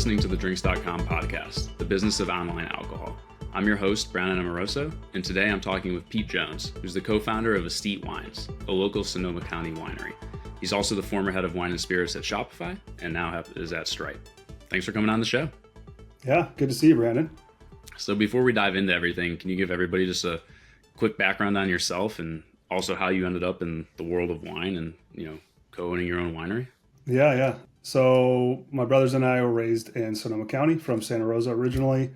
listening to the Drinks.com podcast, the business of online alcohol. I'm your host, Brandon Amoroso, and today I'm talking with Pete Jones, who's the co-founder of Aesthete Wines, a local Sonoma County winery. He's also the former head of wine and spirits at Shopify, and now is at Stripe. Thanks for coming on the show. Yeah, good to see you, Brandon. So before we dive into everything, can you give everybody just a quick background on yourself and also how you ended up in the world of wine and, co-owning your own winery? Yeah. So my brothers and I were raised in Sonoma County from Santa Rosa originally.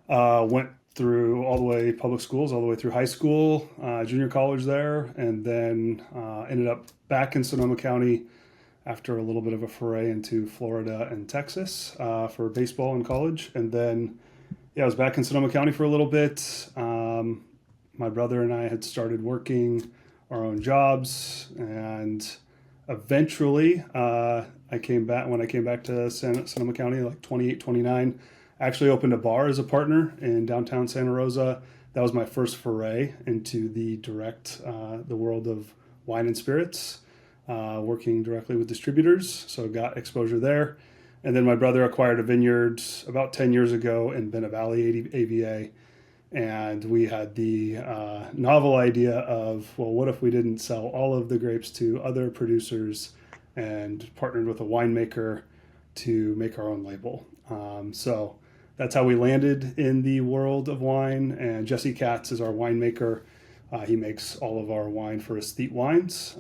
Went through all the way public schools, all the way through high school, junior college there, and then ended up back in Sonoma County after a little bit of a foray into Florida and Texas for baseball in college. And then, I was back in Sonoma County for a little bit. My brother and I had started working our own jobs, and eventually when I came back to Sonoma County, like 28, 29, I actually opened a bar as a partner in downtown Santa Rosa. That was my first foray into the world of wine and spirits, working directly with distributors. So got exposure there. And then my brother acquired a vineyard about 10 years ago in Bena Valley, AVA. And we had the novel idea of, well, what if we didn't sell all of the grapes to other producers and partnered with a winemaker to make our own label. So that's how we landed in the world of wine. And Jesse Katz is our winemaker. He makes all of our wine for Aesthete Wines.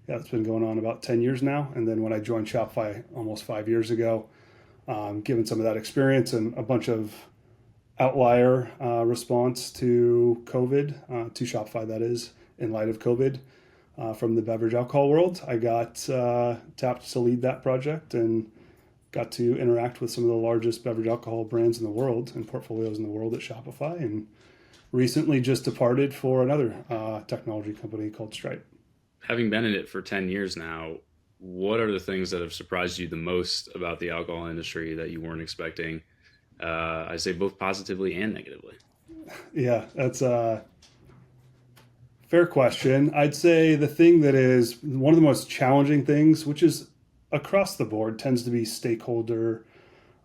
It's been going on about 10 years now. And then when I joined Shopify almost 5 years ago, given some of that experience and a bunch of outlier response to COVID, to Shopify that is, in light of COVID, from the beverage alcohol world, I got tapped to lead that project and got to interact with some of the largest beverage alcohol brands in the world and portfolios in the world at Shopify, and recently just departed for another technology company called Stripe. Having been in it for 10 years now, what are the things that have surprised you the most about the alcohol industry that you weren't expecting? I say both positively and negatively. Yeah, that's a fair question. I'd say the thing that is one of the most challenging things, which is across the board, tends to be stakeholder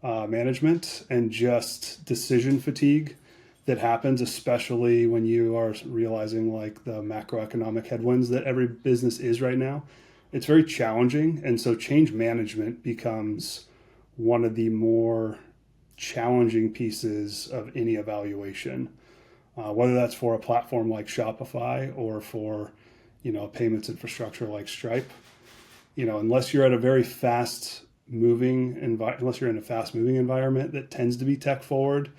management and just decision fatigue that happens, especially when you are realizing like the macroeconomic headwinds that every business is right now. It's very challenging. And so change management becomes one of the more challenging pieces of any evaluation, whether that's for a platform like Shopify or for, a payments infrastructure like Stripe. Unless you're at a very fast moving environment that tends to be tech forward,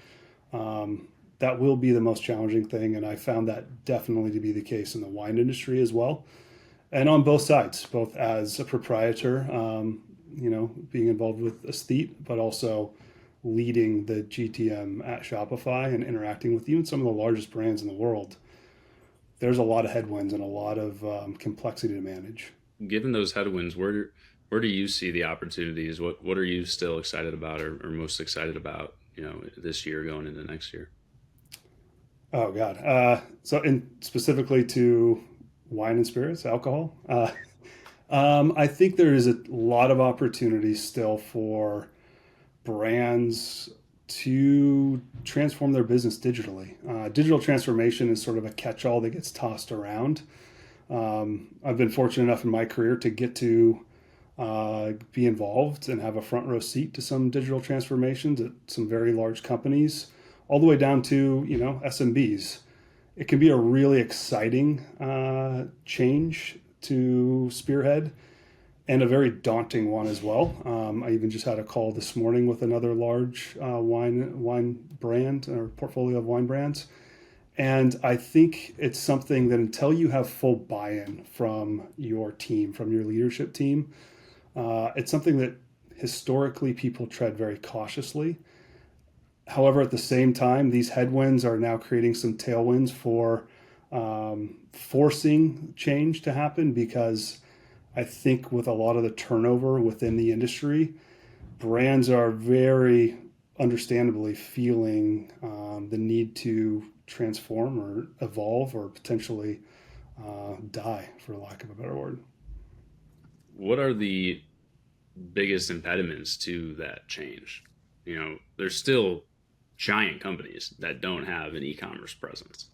that will be the most challenging thing. And I found that definitely to be the case in the wine industry as well. And on both sides, both as a proprietor, being involved with Aesthete, but also leading the GTM at Shopify and interacting with even some of the largest brands in the world. There's a lot of headwinds and a lot of complexity to manage. Given those headwinds, where do you see the opportunities? What are you still excited about or most excited about, this year going into next year? Oh God. Specifically to wine and spirits, alcohol, I think there is a lot of opportunities still for brands to transform their business digitally. Digital transformation is sort of a catch-all that gets tossed around. I've been fortunate enough in my career to get to be involved and have a front row seat to some digital transformations at some very large companies, all the way down to, SMBs. It can be a really exciting change to spearhead, and a very daunting one as well. I even just had a call this morning with another large wine brand or portfolio of wine brands. And I think it's something that until you have full buy-in from your team, from your leadership team, it's something that historically people tread very cautiously. However, at the same time, these headwinds are now creating some tailwinds for forcing change to happen, because I think with a lot of the turnover within the industry, brands are very understandably feeling the need to transform or evolve or potentially die, for lack of a better word. What are the biggest impediments to that change? There's still giant companies that don't have an e-commerce presence.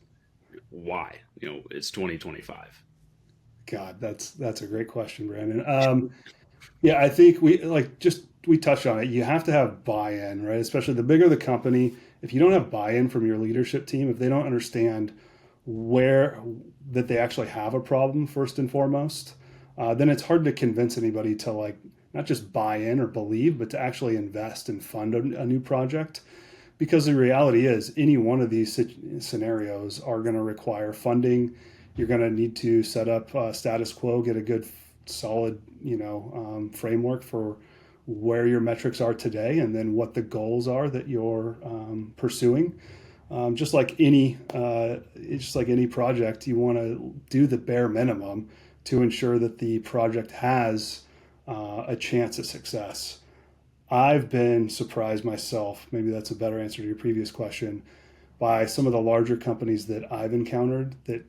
Why? It's 2025. God, that's a great question, Brandon. Yeah, I think we touched on it. You have to have buy-in, right? Especially the bigger the company. If you don't have buy-in from your leadership team, if they don't understand where that they actually have a problem first and foremost, then it's hard to convince anybody to not just buy in or believe, but to actually invest and fund a new project. Because the reality is, any one of these scenarios are going to require funding. You're going to need to set up status quo, get a good, solid, framework for where your metrics are today, and then what the goals are that you're pursuing. Just like any project, you want to do the bare minimum to ensure that the project has a chance at success. I've been surprised myself, maybe that's a better answer to your previous question, by some of the larger companies that I've encountered that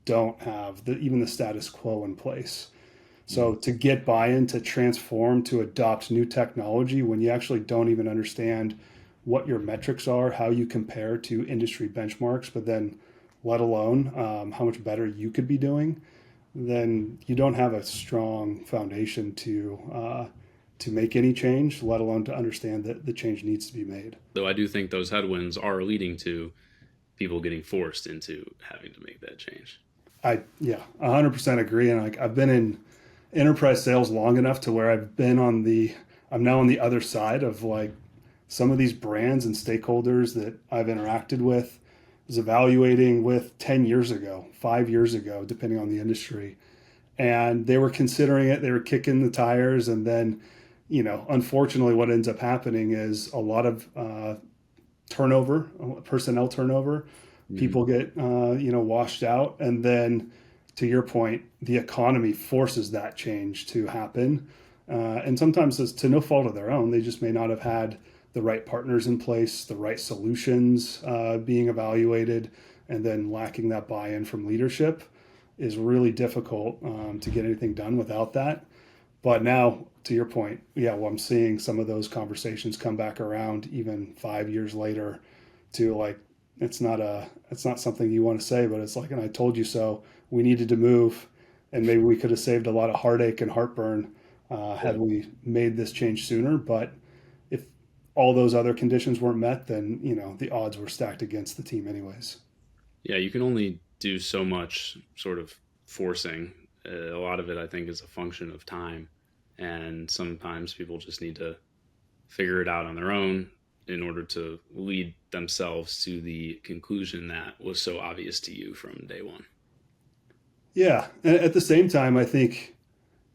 don't have even the status quo in place. So to get buy-in, to transform, to adopt new technology when you actually don't even understand what your metrics are, how you compare to industry benchmarks, but then let alone how much better you could be doing, then you don't have a strong foundation to make any change, let alone to understand that the change needs to be made. Though I do think those headwinds are leading to people getting forced into having to make that change. Yeah, 100% agree. And I've been in enterprise sales long enough to where I'm now on the other side of some of these brands and stakeholders that I've interacted with, was evaluating with 10 years ago, 5 years ago, depending on the industry. And they were considering it, they were kicking the tires. And then, unfortunately, what ends up happening is a lot of turnover, personnel turnover. People get, washed out. And then, to your point, the economy forces that change to happen. And sometimes it's to no fault of their own. They just may not have had the right partners in place, the right solutions being evaluated, and then lacking that buy-in from leadership is really difficult to get anything done without that. But now, to your point, I'm seeing some of those conversations come back around even 5 years later to it's not something you want to say, but it's and I told you so. We needed to move, and maybe we could have saved a lot of heartache and heartburn had we made this change sooner. But if all those other conditions weren't met, then the odds were stacked against the team anyways. Yeah, you can only do so much sort of forcing. A lot of it, I think, is a function of time, and sometimes people just need to figure it out on their own in order to lead themselves to the conclusion that was so obvious to you from day one. Yeah, and at the same time, I think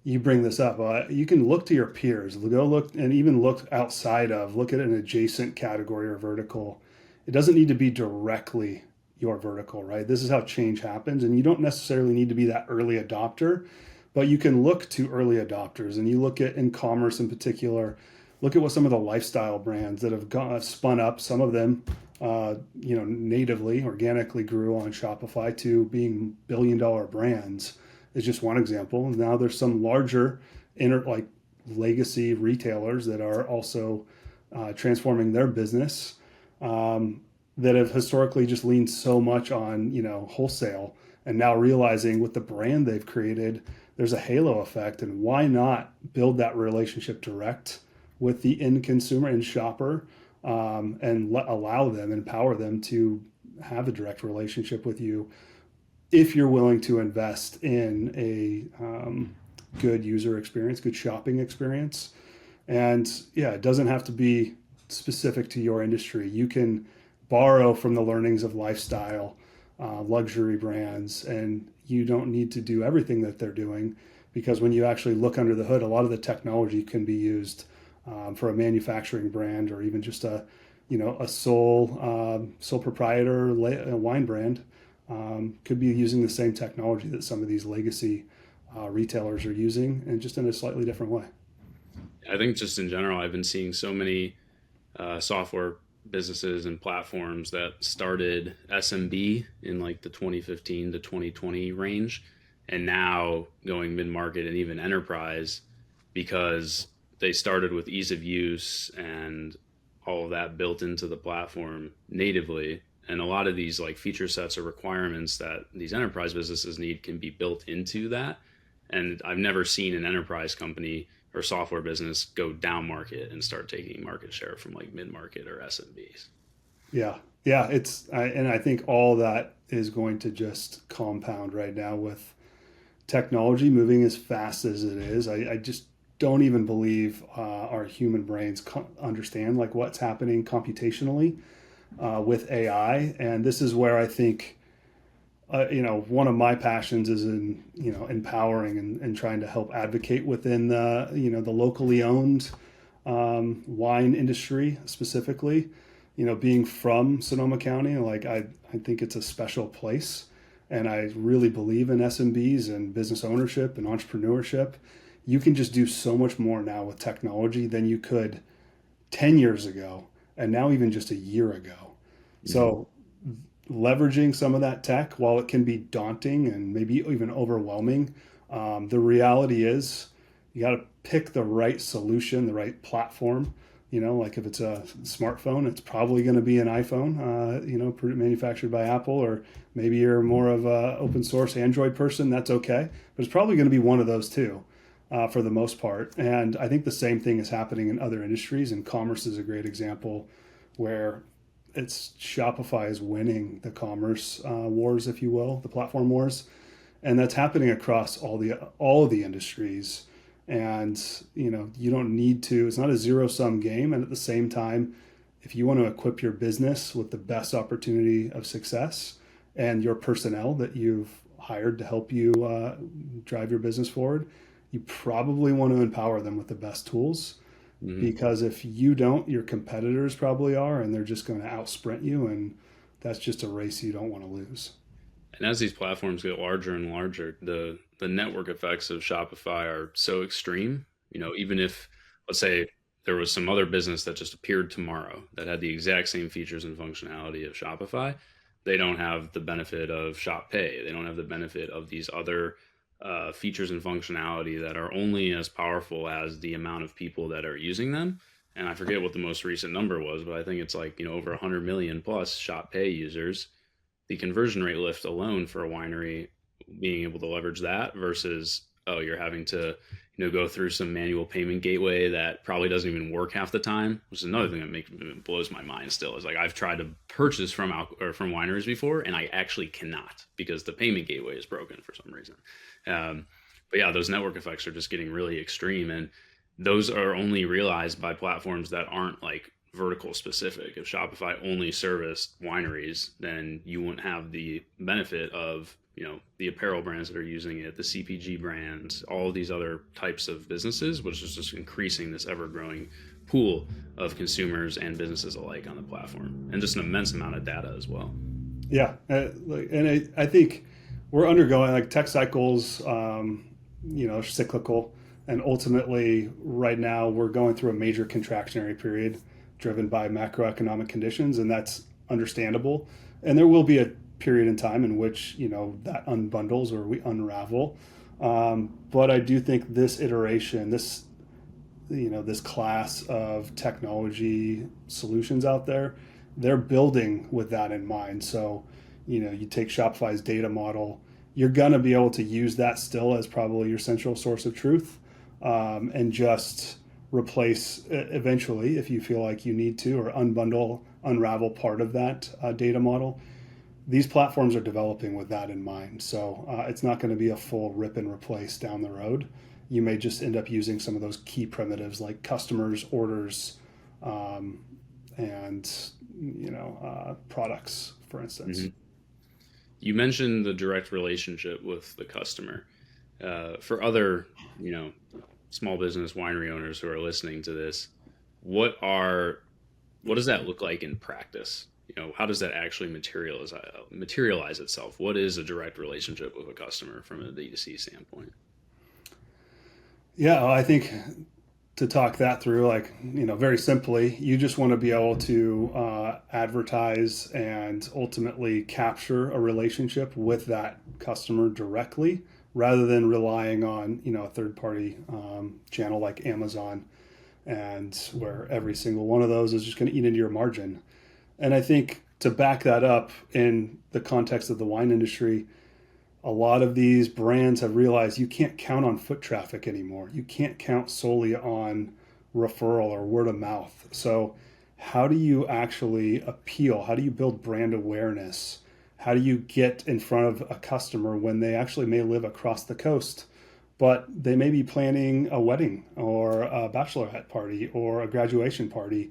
you bring this up. You can look to your peers, go look, and even look look at an adjacent category or vertical. It doesn't need to be directly your vertical, right? This is how change happens, and you don't necessarily need to be that early adopter, but you can look to early adopters, and you look at in commerce in particular. Look at what some of the lifestyle brands that have spun up. Some of them, natively, organically grew on Shopify to being billion-dollar brands. Is just one example. Now there's some larger, legacy retailers that are also transforming their business that have historically just leaned so much on wholesale, and now realizing with the brand they've created, there's a halo effect, and why not build that relationship direct with the end consumer and shopper, and allow them, empower them to have a direct relationship with you if you're willing to invest in a good user experience, good shopping experience. And it doesn't have to be specific to your industry. You can borrow from the learnings of lifestyle, luxury brands, and you don't need to do everything that they're doing, because when you actually look under the hood, a lot of the technology can be used for a manufacturing brand, or even just a sole proprietor wine brand could be using the same technology that some of these legacy retailers are using, and just in a slightly different way. I think just in general, I've been seeing so many software businesses and platforms that started SMB in the 2015 to 2020 range, and now going mid-market and even enterprise, because they started with ease of use and all of that built into the platform natively. And a lot of these like feature sets or requirements that these enterprise businesses need can be built into that. And I've never seen an enterprise company or software business go down market and start taking market share from like mid market or SMBs. Yeah. Yeah. And I think all that is going to just compound right now with technology moving as fast as it is. I just don't even believe our human brains understand like what's happening computationally with AI. And this is where I think, one of my passions is in, empowering and trying to help advocate within the locally owned wine industry specifically. Being from Sonoma County, like I think it's a special place. And I really believe in SMBs and business ownership and entrepreneurship. You can just do so much more now with technology than you could 10 years ago, and now even just a year ago. Mm-hmm. So leveraging some of that tech, while it can be daunting and maybe even overwhelming, the reality is you got to pick the right solution, the right platform. Like if it's a smartphone, it's probably going to be an iPhone, manufactured by Apple, or maybe you're more of a open source Android person. That's okay, but it's probably going to be one of those two for the most part. And I think the same thing is happening in other industries, and commerce is a great example where it's Shopify is winning the commerce wars, if you will, the platform wars, and that's happening across all of the industries. And you don't need to, it's not a zero-sum game. And at the same time, if you want to equip your business with the best opportunity of success and your personnel that you've hired to help you drive your business forward, you probably want to empower them with the best tools. Mm-hmm. Because if you don't, your competitors probably are, and they're just going to outsprint you. And that's just a race you don't want to lose. And as these platforms get larger and larger, the network effects of Shopify are so extreme. Even if, let's say, there was some other business that just appeared tomorrow that had the exact same features and functionality of Shopify, they don't have the benefit of Shop Pay. They don't have the benefit of these other features and functionality that are only as powerful as the amount of people that are using them. And I forget what the most recent number was, but I think it's like, over 100 million plus Shop Pay users. The conversion rate lift alone for a winery being able to leverage that versus, you're having to, go through some manual payment gateway that probably doesn't even work half the time, which is another thing that blows my mind still. Is like I've tried to purchase from wineries before, and I actually cannot because the payment gateway is broken for some reason. But yeah, those network effects are just getting really extreme, and those are only realized by platforms that aren't like vertical specific. If Shopify only serviced wineries, then you wouldn't have the benefit of the apparel brands that are using it, the CPG brands, all of these other types of businesses, which is just increasing this ever-growing pool of consumers and businesses alike on the platform, and just an immense amount of data as well. Yeah, and I think we're undergoing like tech cycles, cyclical, and ultimately right now we're going through a major contractionary period driven by macroeconomic conditions, and that's understandable. And there will be a period in time in which that unbundles or we unravel. But I do think this iteration, this class of technology solutions out there, they're building with that in mind. So you take Shopify's data model, you're going to be able to use that still as probably your central source of truth, and just replace eventually, if you feel like you need to, or unravel part of that data model. These platforms are developing with that in mind. So it's not going to be a full rip and replace down the road. You may just end up using some of those key primitives like customers, orders, and products, for instance. Mm-hmm. You mentioned the direct relationship with the customer. For other, small business winery owners who are listening to this, what does that look like in practice? How does that actually materialize itself? What is a direct relationship with a customer from a D2C standpoint? Yeah, I think to talk that through, very simply, you just want to be able to advertise and ultimately capture a relationship with that customer directly, rather than relying on a third party channel like Amazon. and where every single one of those is just going to eat into your margin. And I think to back that up in the context of the wine industry, a lot of these brands have realized you can't count on foot traffic anymore. You can't count solely on referral or word of mouth. So how do you actually appeal? How do you build brand awareness? How do you get in front of a customer when they actually may live across the coast, but they may be planning a wedding or a bachelorette party or a graduation party?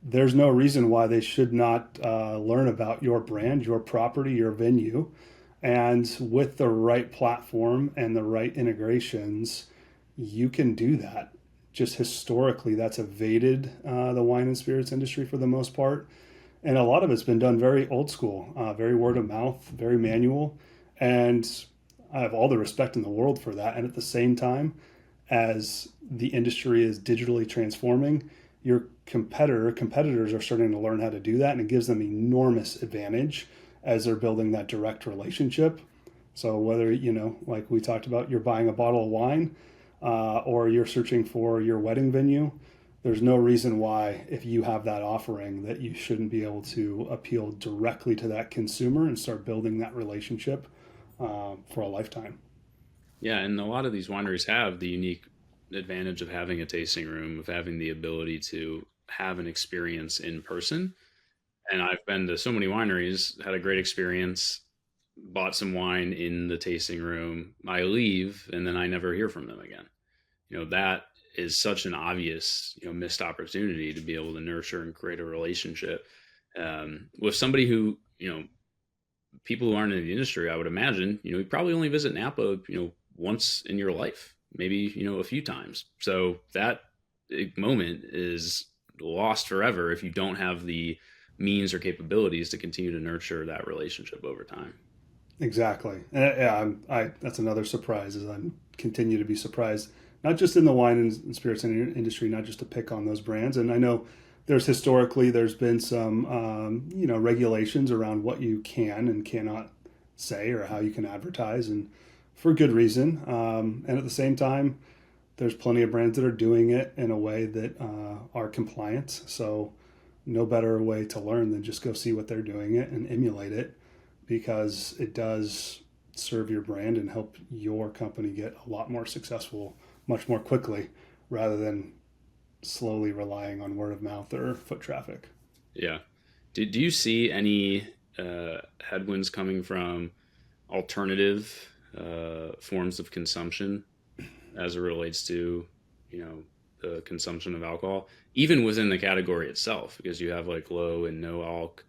There's no reason why they should not learn about your brand, your property, your venue. And with the right platform and the right integrations, you can do that. Just historically, that's evaded the wine and spirits industry for the most part. And a lot of it's been done very old school, very word of mouth, very manual. And I have all the respect in the world for that. And at the same time, as the industry is digitally transforming, your competitors are starting to learn how to do that, and it gives them enormous advantage as they're building that direct relationship. So whether, like we talked about, you're buying a bottle of wine or you're searching for your wedding venue, there's no reason why, if you have that offering, that you shouldn't be able to appeal directly to that consumer and start building that relationship for a lifetime. Yeah, and a lot of these wineries have the unique advantage of having a tasting room, of having the ability to have an experience in person. And I've been to so many wineries, had a great experience, bought some wine in the tasting room. I leave and then I never hear from them again. That is such an obvious, missed opportunity to be able to nurture and create a relationship with somebody who, people who aren't in the industry. I would imagine, you probably only visit Napa, once in your life, maybe, a few times. So that moment is lost forever if you don't have the means or capabilities to continue to nurture that relationship over time. Exactly. Yeah, that's another surprise, is I continue to be surprised, not just in the wine and spirits industry, not just to pick on those brands. And I know there's been some, regulations around what you can and cannot say or how you can advertise, and for good reason. And at the same time, there's plenty of brands that are doing it in a way that are compliant. So no better way to learn than just go see what they're doing it and emulate it, because it does serve your brand and help your company get a lot more successful much more quickly, rather than slowly relying on word of mouth or foot traffic. Yeah. Do you see any headwinds coming from alternative forms of consumption as it relates to, the consumption of alcohol, even within the category itself? Because you have like low and no alc.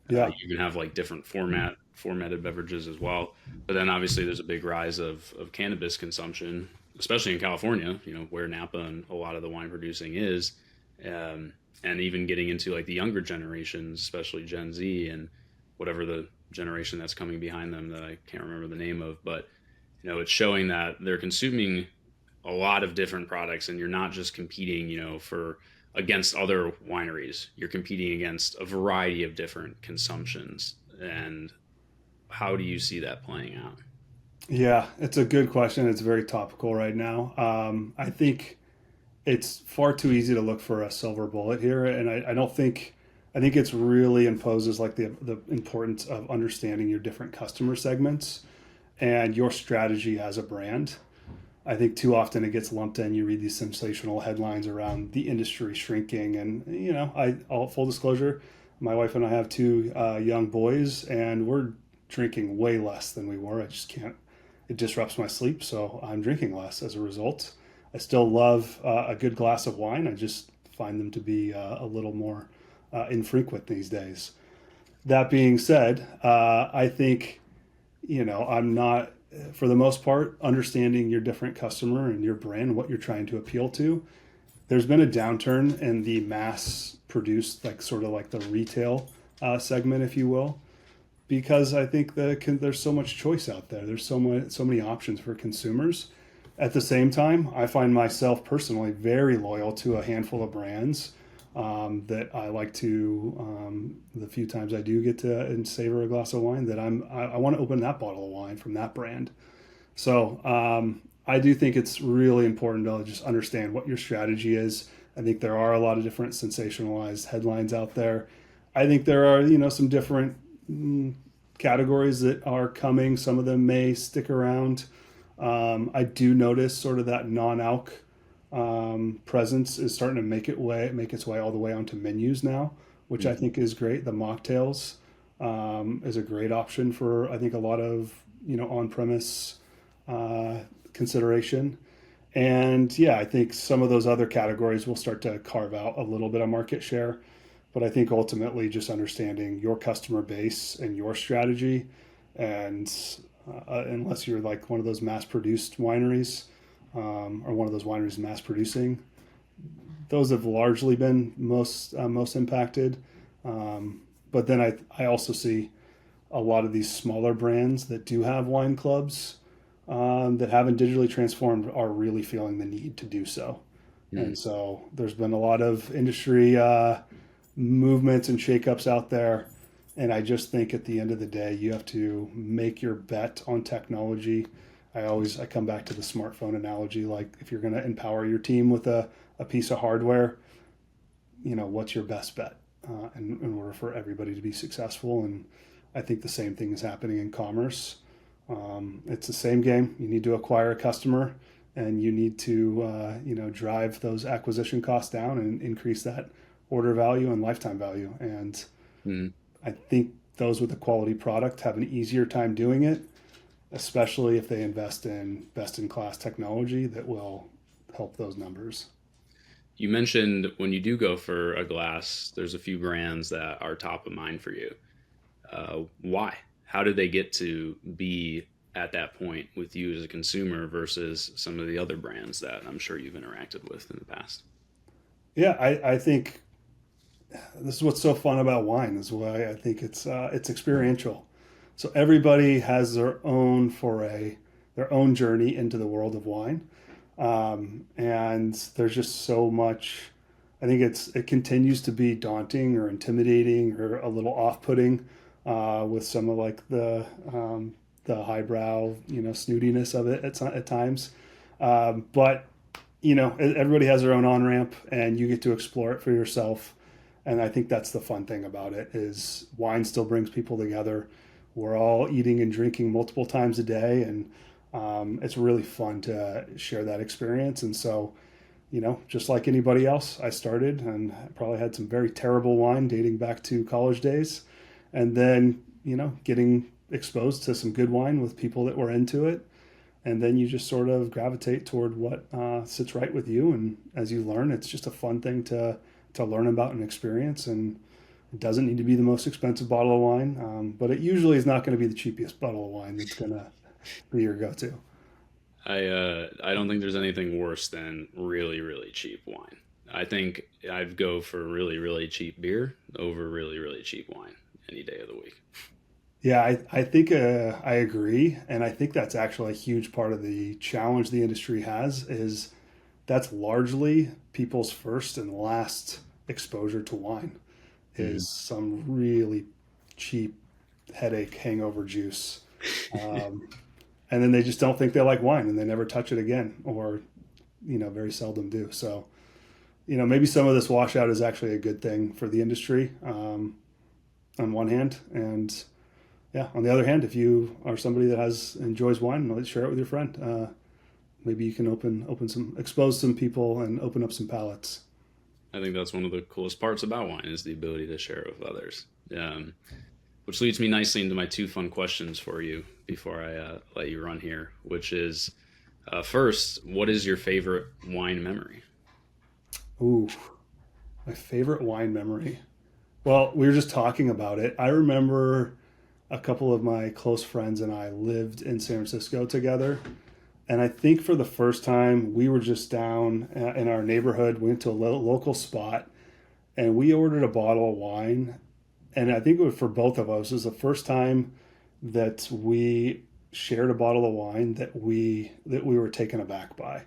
Yeah. You can have like different formatted beverages as well. But then obviously there's a big rise of cannabis consumption, especially in California, where Napa and a lot of the wine producing is. And even getting into like the younger generations, especially Gen Z and whatever the generation that's coming behind them that I can't remember the name of. But, it's showing that they're consuming a lot of different products, and you're not just competing, for against other wineries. You're competing against a variety of different consumptions. And how do you see that playing out? Yeah, it's a good question. It's very topical right now. I think it's far too easy to look for a silver bullet here, and I don't think. I think it's really imposes like the importance of understanding your different customer segments and your strategy as a brand. I think too often it gets lumped in. You read these sensational headlines around the industry shrinking, and all full disclosure, my wife and I have two young boys, and we're drinking way less than we were. I just can't. It disrupts my sleep, so I'm drinking less as a result. I still love a good glass of wine. I just find them to be a little more infrequent these days. That being said, I think, I'm not, for the most part, understanding your different customer and your brand, what you're trying to appeal to. There's been a downturn in the mass produced, like sort of like the retail segment, if you will, because I think there's so much choice out there. There's so many options for consumers. At the same time, I find myself personally very loyal to a handful of brands that I like to, the few times I do get to and savor a glass of wine, that I want to open that bottle of wine from that brand. So I do think it's really important to just understand what your strategy is I think there are a lot of different sensationalized headlines out there. I think there are, some different categories that are coming. Some of them may stick around. I do notice sort of that non-alc presence is starting to make its way all the way onto menus now, which I think is great. The mocktails is a great option for, I think, a lot of on-premise consideration. And yeah, I think some of those other categories will start to carve out a little bit of market share. But I think ultimately just understanding your customer base and your strategy, and unless you're like one of those mass-produced wineries or one of those wineries mass-producing, those have largely been most impacted. But then I also see a lot of these smaller brands that do have wine clubs that haven't digitally transformed are really feeling the need to do so. And so there's been a lot of industry movements and shakeups out there. And I just think at the end of the day, you have to make your bet on technology. I come back to the smartphone analogy. Like if you're going to empower your team with a piece of hardware, what's your best bet in order for everybody to be successful? And I think the same thing is happening in commerce. It's the same game. You need to acquire a customer, and you need to drive those acquisition costs down and increase that order value and lifetime value. And I think those with a quality product have an easier time doing it, especially if they invest in best-in-class technology that will help those numbers. You mentioned when you do go for a glass, there's a few brands that are top of mind for you. Why? How did they get to be at that point with you as a consumer versus some of the other brands that I'm sure you've interacted with in the past? Yeah, I think this is what's so fun about wine, is why I think it's experiential. So everybody has their own foray, their own journey into the world of wine, and there's just so much. I think it continues to be daunting or intimidating or a little off-putting with some of like the highbrow snootiness of it at times, but everybody has their own on-ramp, and you get to explore it for yourself. And I think that's the fun thing about it, is wine still brings people together. We're all eating and drinking multiple times a day, and it's really fun to share that experience. And so, just like anybody else, I started and probably had some very terrible wine dating back to college days. And then, getting exposed to some good wine with people that were into it. And then you just sort of gravitate toward what sits right with you. And as you learn, it's just a fun thing to learn about and experience. And it doesn't need to be the most expensive bottle of wine, but it usually is not going to be the cheapest bottle of wine that's going to be your go-to. I don't think there's anything worse than really, really cheap wine. I think I'd go for really, really cheap beer over really, really cheap wine any day of the week. Yeah, I think I agree. And I think that's actually a huge part of the challenge the industry has, is that's largely people's first and last exposure to wine is some really cheap headache hangover juice. And then they just don't think they like wine, and they never touch it again, or, very seldom do. So, maybe some of this washout is actually a good thing for the industry on one hand. And yeah, on the other hand, if you are somebody that enjoys wine, let's share it with your friend. Maybe you can expose some people and open up some palates. I think that's one of the coolest parts about wine, is the ability to share it with others. Which leads me nicely into my two fun questions for you before I let you run here, which is, first, what is your favorite wine memory? Ooh, my favorite wine memory. Well, we were just talking about it. I remember a couple of my close friends and I lived in San Francisco together. And I think for the first time, we were just down in our neighborhood. We went to a local spot, and we ordered a bottle of wine. And I think it was, for both of us, it was the first time that we shared a bottle of wine that we were taken aback by.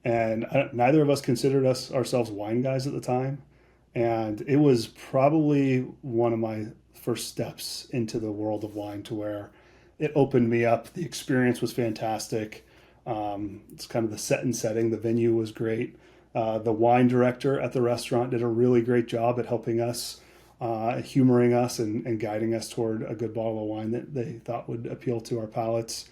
And neither of us considered ourselves wine guys at the time. And it was probably one of my first steps into the world of wine, to where it opened me up. The experience was fantastic. It's kind of the setting. The venue was great. The wine director at the restaurant did a really great job at helping us, humoring us and guiding us toward a good bottle of wine that they thought would appeal to our palates.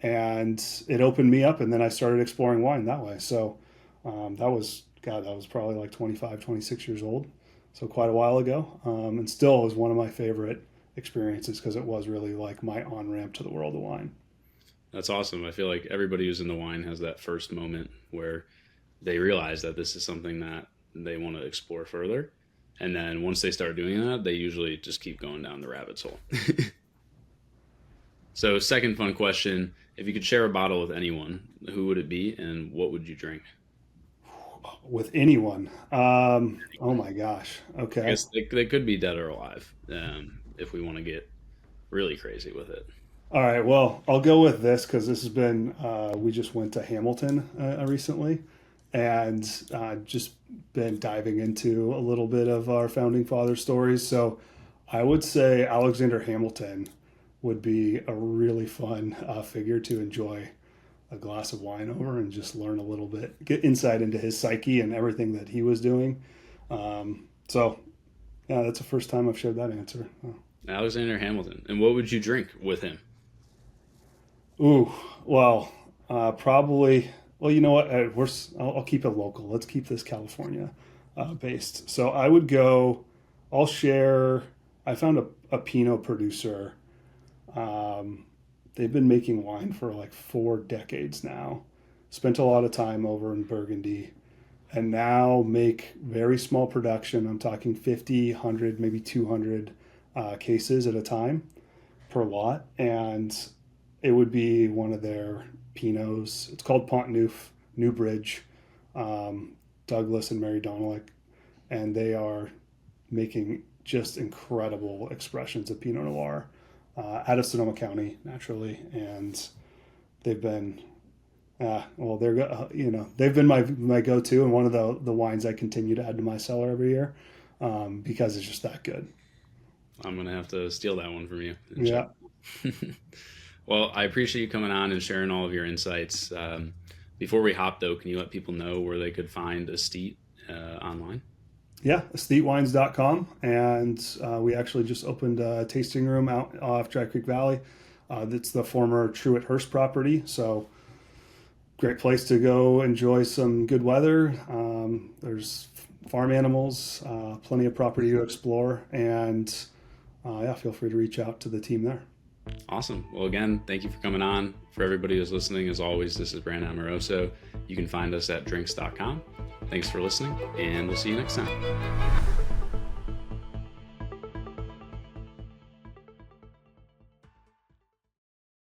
And it opened me up, and then I started exploring wine that way. So that was probably like 25, 26 years old. So quite a while ago, and still is one of my favorite experiences because it was really like my on-ramp to the world of wine. That's awesome. I feel like everybody who's into wine has that first moment where they realize that this is something that they want to explore further. And then once they start doing that, they usually just keep going down the rabbit's hole. So second fun question, if you could share a bottle with anyone, who would it be and what would you drink? With anyone? Oh my gosh. Okay. I guess they could be dead or alive, if we want to get really crazy with it. All right. Well, I'll go with this because this has been, we just went to Hamilton recently and just been diving into a little bit of our founding father stories. So I would say Alexander Hamilton would be a really fun figure to enjoy a glass of wine over and just learn a little bit, get insight into his psyche and everything that he was doing. So yeah, that's the first time I've shared that answer. Alexander Hamilton. And what would you drink with him? Ooh, well, probably. Well, you know what? I'll keep it local. Let's keep this California based. So I would go. I'll share. I found a Pinot producer. They've been making wine for like 4 decades now. Spent a lot of time over in Burgundy, and now make very small production. I'm talking 50, 100, maybe 200 cases at a time per lot, and it would be one of their Pinots. It's called Pont Neuf, Newbridge, Douglas and Mary Donelick, and they are making just incredible expressions of Pinot Noir out of Sonoma County, naturally, and they've been, they've been my go-to and one of the wines I continue to add to my cellar every year because it's just that good. I'm gonna have to steal that one from you. Yeah. Well, I appreciate you coming on and sharing all of your insights. Before we hop, though, can you let people know where they could find Aesthete online? Yeah, aestetewines.com. And we actually just opened a tasting room out off Dry Creek Valley. That's the former Truett Hearst property. So great place to go enjoy some good weather. There's farm animals, plenty of property to explore. And feel free to reach out to the team there. Awesome. Well, again, thank you for coming on. For everybody who's listening, as always, this is Brandon Amoroso. You can find us at drinks.com. Thanks for listening, and we'll see you next time.